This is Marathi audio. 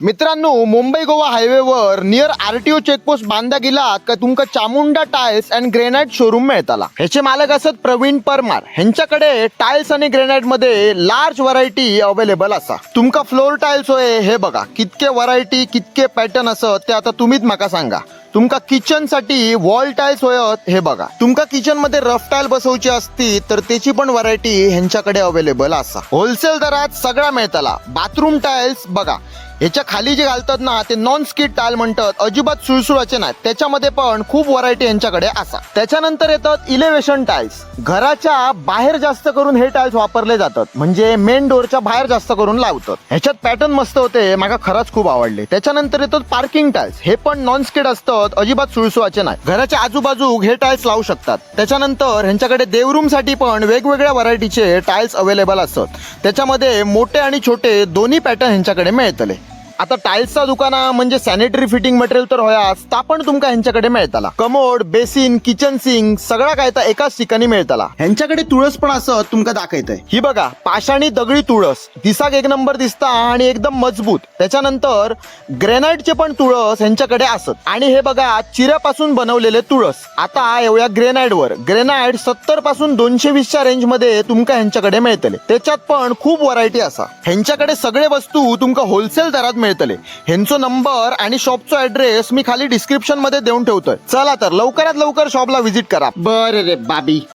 मित्रांनो, मुंबई गोवा हायवेवर नियर आरटीओ चेकपोस्ट बांधा गेलात का तुमका Chamunda tiles and granite showroom मिळताला. ह्याचे मालक असत प्रवीण परमार. ह्यांच्याकडे टाइल्स आणि ग्रेनाइट मध्ये लार्ज व्हरायटी अवेलेबल असा. तुमका फ्लोर टाइल्स होय हे बघा, कितके व्हरायटी कितके पॅटर्न असत ते आता तुम्हीच माका सांगा. तुमका किचन साठी वॉल टाइल्स होयत हे बघा. तुमका किचन मध्ये रफ टाइल बसवची असती तर त्याची पण व्हरायटी ह्यांच्याकडे अवेलेबल असा. होलसेल दरात सगळा मिळताला. बाथरूम टाइल्स बघा, ह्याच्या खाली जे घालतात ना ते नॉन स्किड टाइल म्हणतात, अजिबात सुळसुळाचे नाहीत. त्याच्यामध्ये पण खूप व्हरायटी यांच्याकडे असा. त्याच्यानंतर येतात इलेव्हेशन टाइल्स. घराच्या बाहेर जास्त करून हे टाइल्स वापरले जातात, म्हणजे मेन डोरच्या बाहेर जास्त करून लावतात. ह्याच्यात पॅटर्न मस्त होते, मला खरंच खूप आवडले. त्याच्यानंतर येतात पार्किंग टाइल्स. हे पण नॉन स्किड असतात, अजिबात सुळसुळाचे नाही. घराच्या आजूबाजू हे टाइल्स लावू शकतात. त्याच्यानंतर ह्यांच्याकडे देवरूम साठी पण वेगवेगळ्या व्हरायटीचे टाइल्स अवेलेबल असतात. त्याच्यामध्ये मोठे आणि छोटे दोन्ही पॅटर्न ह्यांच्याकडे मिळतले. आता टाइल्सचा दुकाना म्हणजे सॅनिटरी फिटिंग मटेरियल तर होयास, ता पण तुमका ह्यांच्याकडे मिळताला. कमोड, बेसिन, किचन सिंक सगळा काय तर एकाच ठिकाणी मिळताला. ह्यांच्याकडे तुळस पण असं तुमका दाखवतंय. ही बघा, पाषाणी दगडी तुळस, दिसाक एक नंबर दिसता आणि एकदम मजबूत. त्याच्यानंतर ग्रेनाइटचे पण तुळस ह्यांच्याकडे असत. आणि हे बघा, चिऱ्यापासून बनवलेले तुळस. आता येऊया ग्रेनाइट वर. ग्रेनाइट 70 पासून 220 च्या रेंज मध्ये तुमका ह्यांच्याकडे मिळतले. त्याच्यात पण खूप व्हरायटी असा. ह्यांच्याकडे सगळे वस्तू तुमका होलसेल दरात मिळतले. ह्यांचो नंबर आणि शॉपचो ऍड्रेस मी खाली डिस्क्रिप्शन मध्ये देऊन ठेवतोय. चला तर लवकरात लवकर शॉपला व्हिजिट करा. बरं रे बाबी.